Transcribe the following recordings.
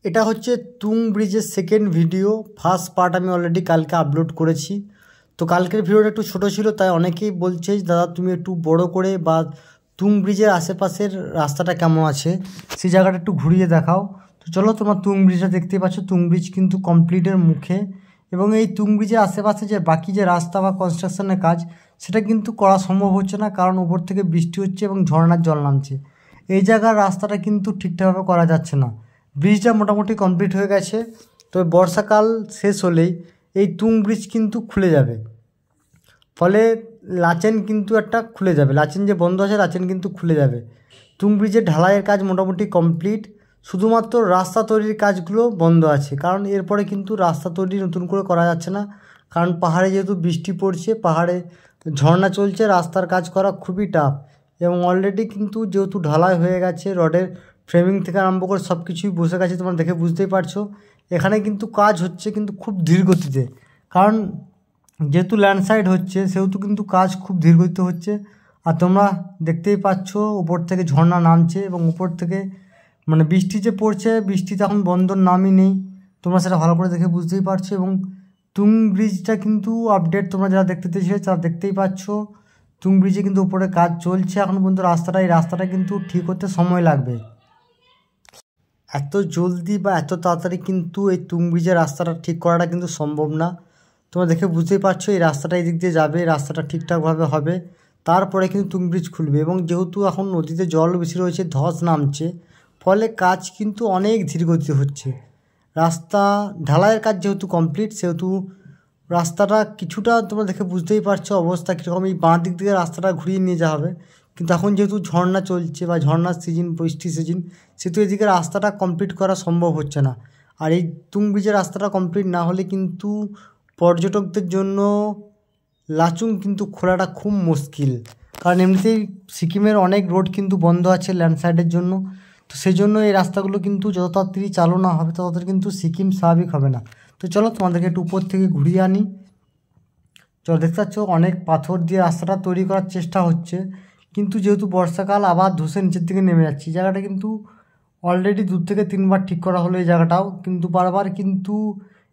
এটা হচ্ছে তুং ব্রিজের সেকেন্ড ভিডিও। ফার্স্ট পার্ট আমি অলরেডি কালকে আপলোড করেছি। তো কালকের ভিডিওটা একটু ছোটো ছিল, তাই অনেকেই বলছে দাদা তুমি একটু বড় করে বা তুং ব্রিজের আশেপাশের রাস্তাটা কেমন আছে সেই জায়গাটা একটু ঘুরিয়ে দেখাও। তো চলো, তোমার তুং ব্রিজটা দেখতেই পাচ্ছ। তুং ব্রিজ কিন্তু কমপ্লিটের মুখে, এবং এই তুং ব্রিজের আশেপাশে যে বাকি যে রাস্তা বা কনস্ট্রাকশনের কাজ সেটা কিন্তু করা সম্ভব হচ্ছে না, কারণ উপর থেকে বৃষ্টি হচ্ছে এবং ঝর্ণার জল নামছে। এই জায়গার রাস্তাটা কিন্তু ঠিকঠাকভাবে করা যাচ্ছে না। ব্রিজটা মোটামুটি কমপ্লিট হয়ে গেছে, তবে বর্ষাকাল শেষ হলেই এই তুং ব্রিজ কিন্তু খুলে যাবে। ফলে লাচেন কিন্তু একটা খুলে যাবে, লাচেন যে বন্ধ আছে লাচেন কিন্তু খুলে যাবে। তুং ব্রিজের ঢালাইয়ের কাজ মোটামুটি কমপ্লিট, শুধুমাত্র রাস্তা তৈরির কাজগুলো বন্ধ আছে, কারণ এরপরে কিন্তু রাস্তা তৈরি নতুন করে করা যাচ্ছে না। কারণ পাহাড়ে যেহেতু বৃষ্টি পড়ছে, পাহাড়ে ঝর্ণা চলছে, রাস্তার কাজ করা খুবই টাফ। এবং অলরেডি কিন্তু যেহেতু ঢালাই হয়ে গেছে, রডের ফ্রেমিং থেকে আরম্ভ করে সব কিছুই বসে গেছে, তোমরা দেখে বুঝতেই পারছো। এখানে কিন্তু কাজ হচ্ছে কিন্তু খুব ধীর গতিতে, কারণ যেহেতু ল্যান্ডস্লাইড হচ্ছে সেহেতু কিন্তু কাজ খুব ধীর গতিতে হচ্ছে। আর তোমরা দেখতেই পাচ্ছ উপর থেকে ঝর্ণা নামছে, এবং উপর থেকে মানে বৃষ্টি যে পড়ছে, বৃষ্টিতে এখন বন্ধর নামই নেই, তোমরা সেটা ভালো করে দেখে বুঝতেই পারছো। এবং তুং ব্রিজটা কিন্তু আপডেট তোমরা যারা দেখতে চেয়েছিলে তারা দেখতেই পাচ্ছ। তুং ব্রিজে কিন্তু উপরে কাজ চলছে এখন পর্যন্ত। এই রাস্তাটা কিন্তু ঠিক হতে সময় লাগবে। এত জলদি বা এত তাড়াতাড়ি কিন্তু এই তুং ব্রিজের রাস্তাটা ঠিক করাটা কিন্তু সম্ভব না। তোমরা দেখে বুঝতেই পারছো এই রাস্তাটা এই দিক দিয়ে যাবে, রাস্তাটা ঠিকঠাকভাবে হবে, তারপরে কিন্তু তুং ব্রিজ খুলবে। এবং যেহেতু এখন নদীতে জল বেশি রয়েছে, ধস নামছে, ফলে কাজ কিন্তু অনেক ধীর গতিতে হচ্ছে। রাস্তা ঢালাইয়ের কাজ যেহেতু কমপ্লিট, সেহেতু রাস্তাটা কিছুটা তোমরা দেখে বুঝতেই পারছো অবস্থা কীরকম। এই বাঁ দিক থেকে রাস্তাটা ঘুরিয়ে নিয়ে যাওয়া হবে, কিন্তু এখন যেহেতু ঝর্ণা চলছে বা ঝর্ণার সিজন, বৃষ্টির সিজন, সেহেতু এদিকে রাস্তাটা কমপ্লিট করা সম্ভব হচ্ছে না। আর এই তুং ব্রিজের রাস্তাটা কমপ্লিট না হলে কিন্তু পর্যটকদের জন্য লাচুং কিন্তু খোলাটা খুব মুশকিল, কারণ এমনিতেই সিকিমের অনেক রোড কিন্তু বন্ধ আছে ল্যান্ডস্লাইডের জন্য। তো সেই জন্য এই রাস্তাগুলো কিন্তু যত তাড়াতাড়ি চালু না হবে তত তাড়াতাড়ি কিন্তু সিকিম স্বাভাবিক হবে না। তো চলো তোমাদেরকে একটু উপর থেকে ঘুরিয়ে আনি। চলো, দেখতে পাচ্ছ অনেক পাথর দিয়ে রাস্তাটা তৈরি করার চেষ্টা হচ্ছে, কিন্তু যেহেতু বর্ষাকাল আবার ধসে নিচের দিকে নেমে যাচ্ছে। এই জায়গাটা কিন্তু অলরেডি 2 থেকে 3বার ঠিক করা হলো এই জায়গাটাও, কিন্তু বারবার কিন্তু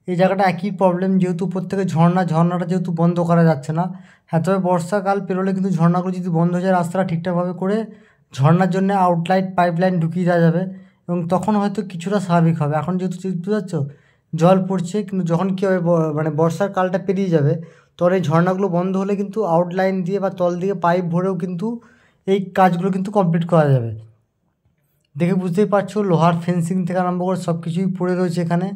এই জায়গাটা একই প্রবলেম, যেহেতু উপর থেকে ঝর্ণাটা যেহেতু বন্ধ করা যাচ্ছে না। হ্যাঁ, তবে বর্ষাকাল পেরোলে কিন্তু ঝর্ণাগুলো যদি বন্ধ হয়ে যায়, রাস্তাটা ঠিকঠাকভাবে করে ঝর্ণার জন্য আউটলাইট পাইপলাইন ঢুকিয়ে দেওয়া যাবে, এবং তখন হয়তো কিছুটা স্বাভাবিক হবে। এখন যেহেতু বুঝতে পারছো জল পড়ছে, কিন্তু যখন কী হবে মানে বর্ষার কালটা পেরিয়ে যাবে, তখন এই ঝর্ণাগুলো বন্ধ হলে কিন্তু আউটলাইন দিয়ে বা তল দিয়ে পাইপ ভরেও কিন্তু এই কাজগুলো কিন্তু কমপ্লিট করা যাবে। দেখে বুঝতেই পারছো লোহার ফেন্সিং থেকে আরম্ভ করে সব কিছুই পড়ে রয়েছে এখানে।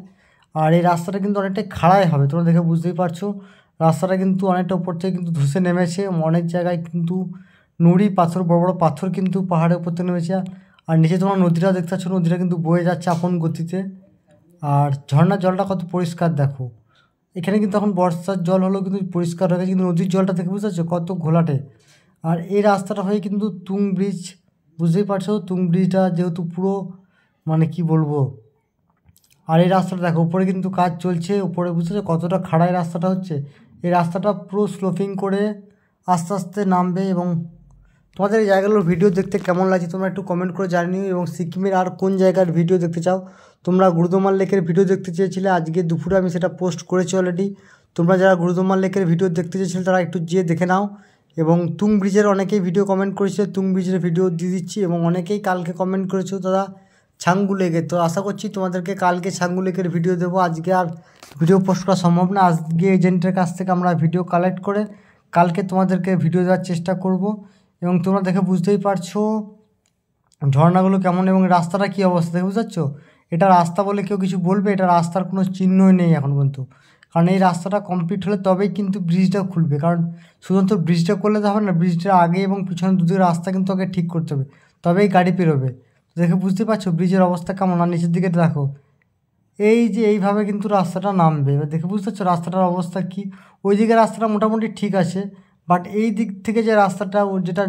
আর এই রাস্তাটা কিন্তু অনেকটাই খাড়াই হবে, তোমরা দেখে বুঝতেই পারছো। রাস্তাটা কিন্তু অনেকটা উপর থেকে কিন্তু ধসে নেমেছে, অনেক জায়গায় কিন্তু নুড়ি পাথর, বড় বড় পাথর কিন্তু পাহাড়ের উপর থেকে নেমেছে। আর নিচে তোমরা নদীটা দেখতে পাচ্ছ, নদীটা কিন্তু বয়ে যাচ্ছে আপন গতিতে। আর ঝর্ণার জলটা কত পরিষ্কার দেখো। এখানে কিন্তু এখন বর্ষার জল হলেও কিন্তু পরিষ্কার হয়ে গেছে, কিন্তু নদীর জলটা দেখে বুঝতে পারছো কত ঘোলাটে। আর এই রাস্তাটা হয়ে কিন্তু তুং ব্রিজ, বুঝতেই পারছো তুং ব্রিজটা যেহেতু পুরো মানে কি বলবো। আর এই রাস্তাটা দেখো উপরে কিন্তু কাজ চলছে, উপরে বুঝতে পারছো কতটা খাড়াই রাস্তাটা হচ্ছে। এই রাস্তাটা পুরো স্লোপিং করে আস্তে আস্তে নামবে। এবং তোমাদের এই জায়গাগুলোর ভিডিও দেখতে কেমন লাগছে তোমরা একটু কমেন্ট করে জানিও। এবং সিকিমের আর কোন জায়গার ভিডিও দেখতে চাও, তোমরা গুরুদোমাল লেকের ভিডিও দেখতে চেয়েছিলে, আজকে দুপুরে আমি সেটা পোস্ট করেছি অলরেডি। তোমরা যারা গুরুদোমাল লেকের ভিডিও দেখতে চেয়েছিলে তারা একটু যেয়ে দেখে নাও। এবং তুং ব্রিজের অনেকেই ভিডিও কমেন্ট করেছে, তুং ব্রিজের ভিডিও দিয়ে দিচ্ছি। এবং অনেকেই কালকে কমেন্ট করেছো দাদা ছাঙ্গু লেকের, তো আশা করছি তোমাদেরকে কালকে ছাঙ্গু লেকের ভিডিও দেবো। আজকে আর ভিডিও পোস্ট করা সম্ভব না, আজকে এজেন্টের কাছ থেকে আমরা ভিডিও কালেক্ট করে কালকে তোমাদেরকে ভিডিও দেওয়ার চেষ্টা করব। এবং তোমরা দেখে বুঝতেই পারছো ঝর্ণাগুলো কেমন এবং রাস্তাটা কী অবস্থা দেখে বুঝতে পারছো। এটা রাস্তা বলে কেউ কিছু বলবে, এটা রাস্তার কোনো চিহ্নই নেই এখন পর্যন্ত। কারণ এই রাস্তাটা কমপ্লিট হলে তবেই কিন্তু ব্রিজটা খুলবে, কারণ শুধুমাত্র ব্রিজটা করলে তো হবে না, ব্রিজটার আগে এবং পিছনে দুদিকে রাস্তা কিন্তু আগে ঠিক করতে হবে, তবেই গাড়ি পেরোবে। দেখে বুঝতে পারছো ব্রিজের অবস্থা কেমন। আর নিচের দিকে দেখো এই যে এইভাবে কিন্তু রাস্তাটা নামবে। এবার দেখে বুঝতে পারছো রাস্তাটার অবস্থা কী। ওই দিকে রাস্তাটা মোটামুটি ঠিক আছে, বাট এই দিক থেকে যে রাস্তাটা যেটা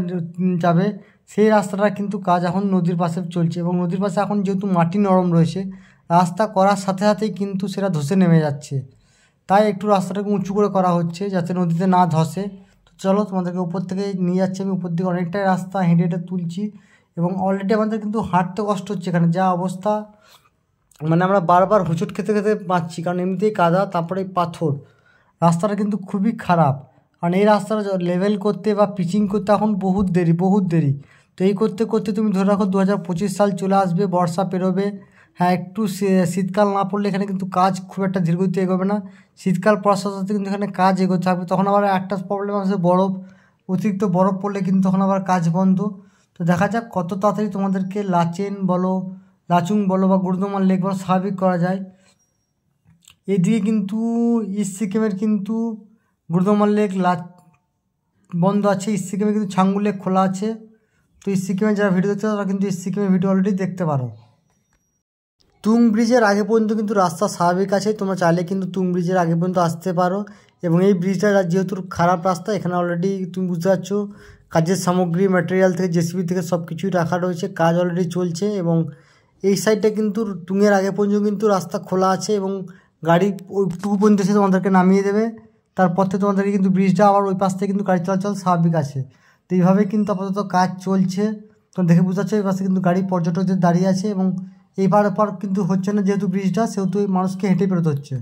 যাবে সেই রাস্তাটা কিন্তু কাজ এখন নদীর পাশে চলছে। এবং নদীর পাশে এখন যেহেতু মাটি নরম রয়েছে, রাস্তা করার সাথে সাথেই কিন্তু সেটা ধসে নেমে যাচ্ছে। তাই একটু রাস্তাটাকে উঁচু করে করা হচ্ছে যাতে নদীতে না ধসে। তো চলো তোমাদেরকে উপর থেকে নিয়ে যাচ্ছি আমি। উপর দিকে অনেকটাই রাস্তা হেঁটে হেঁটে তুলছি, এবং অলরেডি আমাদের কিন্তু হাঁটতে কষ্ট হচ্ছে এখানে যা অবস্থা। মানে আমরা বারবার হোঁচট খেতে খেতে পাচ্ছি, কারণ এমনিতেই কাদা, তারপরে পাথর, রাস্তাটা কিন্তু খুবই খারাপ। কারণ এই রাস্তাটা লেভেল করতে বা পিচিং করতে এখন বহুত দেরি। তো এই করতে করতে তুমি ধরে রাখো 2025 সাল চলে আসবে, বর্ষা পেরোবে। হ্যাঁ, একটু শীতকাল না পড়লে এখানে কিন্তু কাজ খুব একটা ধীরগতিতে এগোবে না। শীতকাল পড়ার সাথে সাথে কিন্তু এখানে কাজ এগোতে থাকবে। তখন আবার একটা প্রবলেম আছে, অতিরিক্ত বরফ পড়লে কিন্তু তখন আবার কাজ বন্ধ। তো দেখা যাক কত তাড়াতাড়ি তোমাদেরকে লাচুং বলো বা গুরুদমান লেক বলো স্বাভাবিক করা যায়। এদিকে কিন্তু ইস্ট সিকিমের কিন্তু গুরুদমান লেক বন্ধ আছে, ইস্ট সিকিমে কিন্তু ছাঙ্গু লেক খোলা আছে। তো ইস্ট সিকিমে যারা ভিডিও দেখতে তারা কিন্তু ইস্ট সিকিমের ভিডিও অলরেডি দেখতে পারো। তুং ব্রিজের আগে পর্যন্ত কিন্তু রাস্তা স্বাভাবিক আছে, তোমরা চাইলে কিন্তু তুং ব্রিজের আগে পর্যন্ত আসতে পারো। এবং এই ব্রিজটা যেহেতু খারাপ রাস্তা, এখানে অলরেডি তুমি বুঝতে পারছো কাজের সামগ্রী, ম্যাটেরিয়াল থেকে, জেসিবি থেকে সব কিছুই রাখা রয়েছে, কাজ অলরেডি চলছে। এবং এই সাইডটা কিন্তু তুঙের আগে পর্যন্ত কিন্তু রাস্তা খোলা আছে এবং গাড়ি ওইটুকু পর্যন্ত এসে তোমাদেরকে নামিয়ে দেবে। তারপর থেকে তোমাদেরকে কিন্তু ব্রিজটা আবার ওই পাশ থেকে কিন্তু গাড়ি চলাচল স্বাভাবিক আছে। তো এইভাবে কিন্তু আপাতত কাজ চলছে। তো দেখে বুঝতে পারছো এই পাশে কিন্তু গাড়ি পর্যটকদের দাঁড়িয়ে আছে এবং এইবার কিন্তু হচ্ছে না, যেহেতু ব্রিজটা, সেহেতু মানুষকে হেঁটে বেরোতে হচ্ছে।